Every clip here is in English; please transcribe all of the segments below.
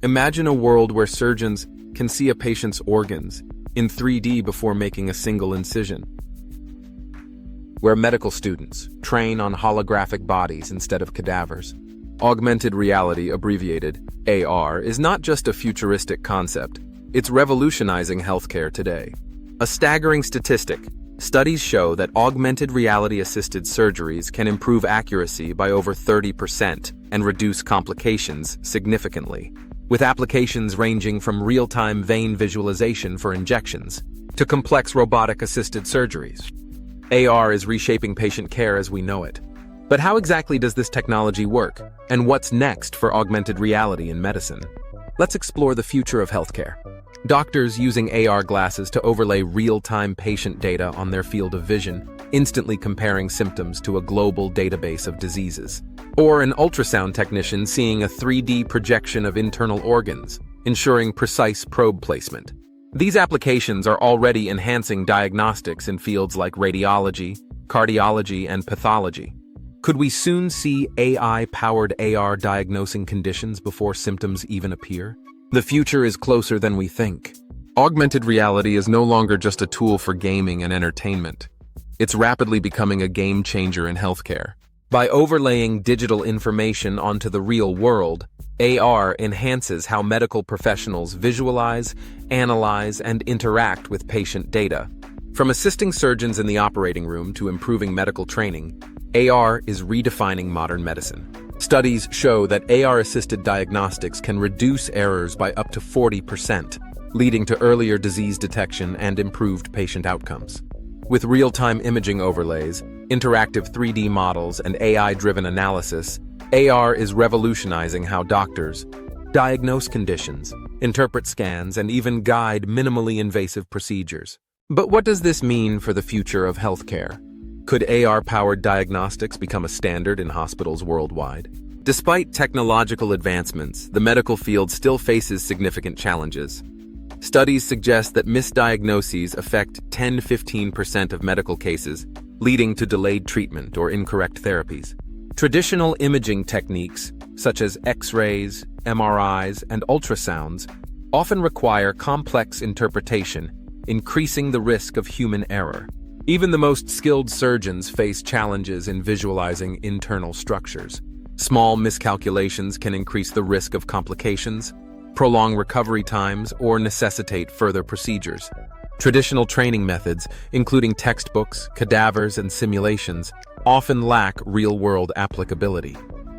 Imagine a world where surgeons can see a patient's organs in 3D before making a single incision, where medical students train on holographic bodies instead of cadavers. Augmented reality, abbreviated AR, is not just a futuristic concept, it's revolutionizing healthcare today. A staggering statistic: studies show that augmented reality-assisted surgeries can improve accuracy by over 30% and reduce complications significantly, with applications ranging from real-time vein visualization for injections to complex robotic-assisted surgeries. AR is reshaping patient care as we know it. But how exactly does this technology work, and what's next for augmented reality in medicine? Let's explore the future of healthcare. Doctors using AR glasses to overlay real-time patient data on their field of vision, instantly comparing symptoms to a global database of diseases. Or an ultrasound technician seeing a 3D projection of internal organs, ensuring precise probe placement. These applications are already enhancing diagnostics in fields like radiology, cardiology, and pathology. Could we soon see AI-powered AR diagnosing conditions before symptoms even appear? The future is closer than we think. Augmented reality is no longer just a tool for gaming and entertainment. It's rapidly becoming a game changer in healthcare. By overlaying digital information onto the real world, AR enhances how medical professionals visualize, analyze, and interact with patient data. From assisting surgeons in the operating room to improving medical training, AR is redefining modern medicine. Studies show that AR-assisted diagnostics can reduce errors by up to 40%, leading to earlier disease detection and improved patient outcomes. With real-time imaging overlays, interactive 3D models, and AI-driven analysis, AR is revolutionizing how doctors diagnose conditions, interpret scans, and even guide minimally invasive procedures. But what does this mean for the future of healthcare? Could AR-powered diagnostics become a standard in hospitals worldwide? Despite technological advancements, the medical field still faces significant challenges. Studies suggest that misdiagnoses affect 10–15% of medical cases, leading to delayed treatment or incorrect therapies. Traditional imaging techniques, such as X-rays, MRIs, and ultrasounds, often require complex interpretation, increasing the risk of human error. Even the most skilled surgeons face challenges in visualizing internal structures. Small miscalculations can increase the risk of complications, prolong recovery times, or necessitate further procedures. Traditional training methods, including textbooks, cadavers, and simulations, often lack real-world applicability,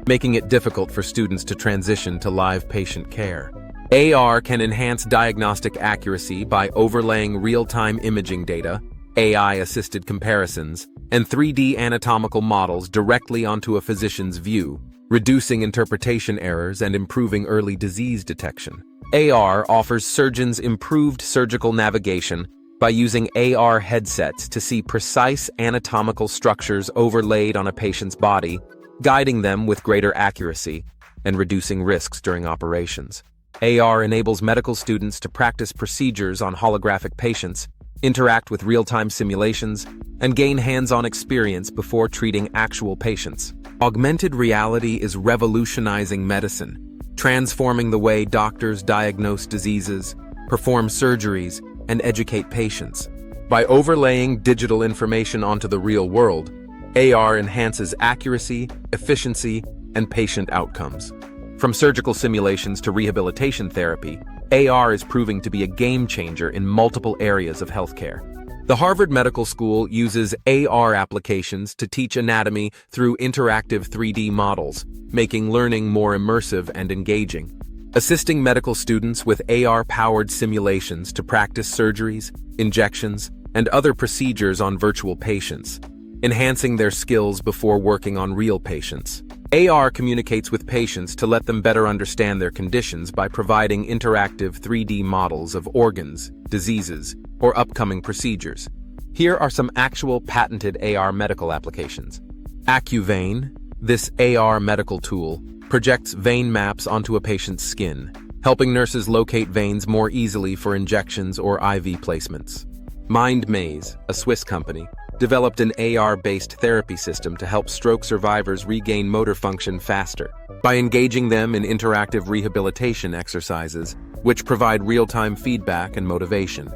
making it difficult for students to transition to live patient care. AR can enhance diagnostic accuracy by overlaying real-time imaging data, AI-assisted comparisons, and 3D anatomical models directly onto a physician's view, reducing interpretation errors and improving early disease detection. AR offers surgeons improved surgical navigation by using AR headsets to see precise anatomical structures overlaid on a patient's body, guiding them with greater accuracy and reducing risks during operations. AR enables medical students to practice procedures on holographic patients, interact with real-time simulations, and gain hands-on experience before treating actual patients. Augmented reality is revolutionizing medicine, transforming the way doctors diagnose diseases, perform surgeries, and educate patients. By overlaying digital information onto the real world, AR enhances accuracy, efficiency, and patient outcomes. From surgical simulations to rehabilitation therapy, AR is proving to be a game changer in multiple areas of healthcare. The Harvard Medical School uses AR applications to teach anatomy through interactive 3D models, making learning more immersive and engaging. Assisting medical students with AR-powered simulations to practice surgeries, injections, and other procedures on virtual patients, enhancing their skills before working on real patients. AR communicates with patients to let them better understand their conditions by providing interactive 3D models of organs, diseases, or upcoming procedures. Here are some actual patented AR medical applications. AccuVein, this AR medical tool, projects vein maps onto a patient's skin, helping nurses locate veins more easily for injections or IV placements. MindMaze, a Swiss company, developed an AR-based therapy system to help stroke survivors regain motor function faster by engaging them in interactive rehabilitation exercises, which provide real-time feedback and motivation.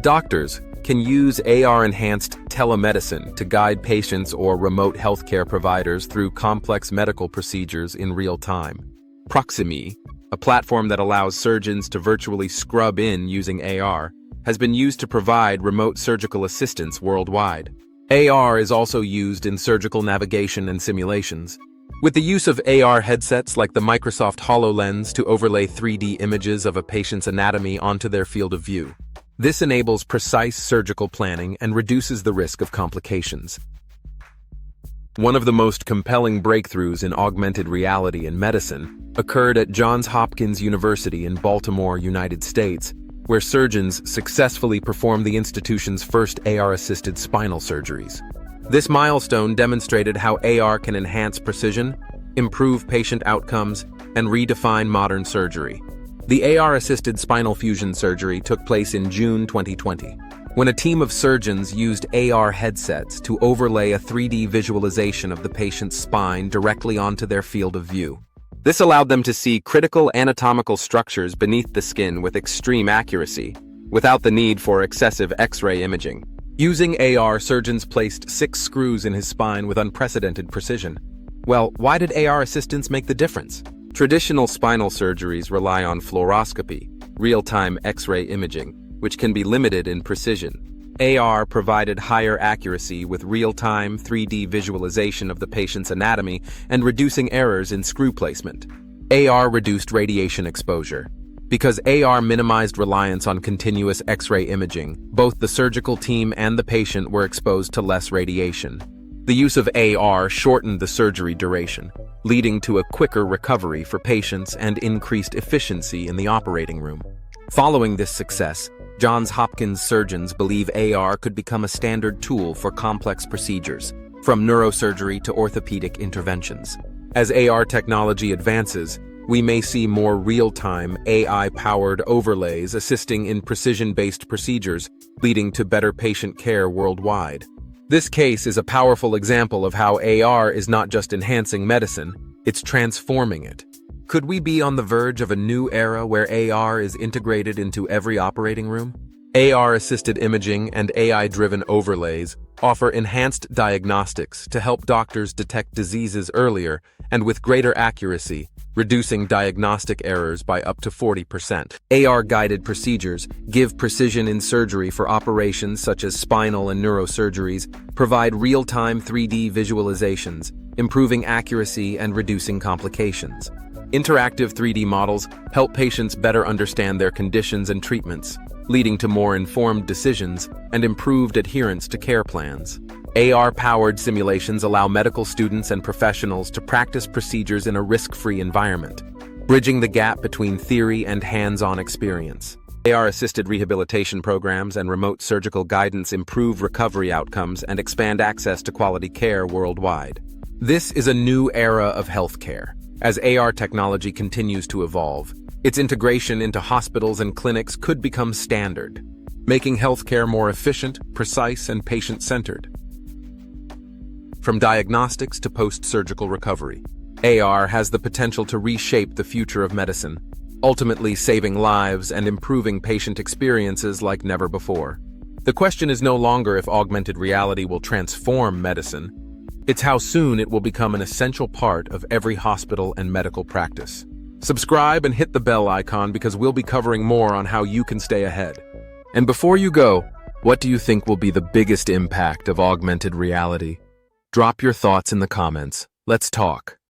Doctors can use AR-enhanced telemedicine to guide patients or remote healthcare providers through complex medical procedures in real time. Proximie, a platform that allows surgeons to virtually scrub in using AR, has been used to provide remote surgical assistance worldwide. AR is also used in surgical navigation and simulations, with the use of AR headsets like the Microsoft HoloLens to overlay 3D images of a patient's anatomy onto their field of view. This enables precise surgical planning and reduces the risk of complications. One of the most compelling breakthroughs in augmented reality in medicine occurred at Johns Hopkins University in Baltimore, United States, where surgeons successfully performed the institution's first AR-assisted spinal surgeries. This milestone demonstrated how AR can enhance precision, improve patient outcomes, and redefine modern surgery. The AR-assisted spinal fusion surgery took place in June 2020, when a team of surgeons used AR headsets to overlay a 3D visualization of the patient's spine directly onto their field of view. This allowed them to see critical anatomical structures beneath the skin with extreme accuracy, without the need for excessive X-ray imaging. Using AR, surgeons placed 6 screws in his spine with unprecedented precision. Well, why did AR assistance make the difference? Traditional spinal surgeries rely on fluoroscopy, real-time X-ray imaging, which can be limited in precision. AR provided higher accuracy with real-time 3D visualization of the patient's anatomy and reducing errors in screw placement. AR reduced radiation exposure. Because AR minimized reliance on continuous X-ray imaging, both the surgical team and the patient were exposed to less radiation. The use of AR shortened the surgery duration, leading to a quicker recovery for patients and increased efficiency in the operating room. Following this success, Johns Hopkins surgeons believe AR could become a standard tool for complex procedures, from neurosurgery to orthopedic interventions. As AR technology advances, we may see more real-time, AI-powered overlays assisting in precision-based procedures, leading to better patient care worldwide. This case is a powerful example of how AR is not just enhancing medicine, it's transforming it. Could we be on the verge of a new era where AR is integrated into every operating room? AR-assisted imaging and AI-driven overlays offer enhanced diagnostics to help doctors detect diseases earlier and with greater accuracy, reducing diagnostic errors by up to 40%. AR-guided procedures give precision in surgery for operations such as spinal and neurosurgeries, provide real-time 3D visualizations, improving accuracy and reducing complications. Interactive 3D models help patients better understand their conditions and treatments, leading to more informed decisions and improved adherence to care plans. AR-powered simulations allow medical students and professionals to practice procedures in a risk-free environment, bridging the gap between theory and hands-on experience. AR-assisted rehabilitation programs and remote surgical guidance improve recovery outcomes and expand access to quality care worldwide. This is a new era of healthcare. As AR technology continues to evolve, its integration into hospitals and clinics could become standard, making healthcare more efficient, precise, and patient-centered. From diagnostics to post-surgical recovery, AR has the potential to reshape the future of medicine, ultimately saving lives and improving patient experiences like never before. The question is no longer if augmented reality will transform medicine, it's how soon it will become an essential part of every hospital and medical practice. Subscribe and hit the bell icon because we'll be covering more on how you can stay ahead. And before you go, what do you think will be the biggest impact of augmented reality? Drop your thoughts in the comments. Let's talk.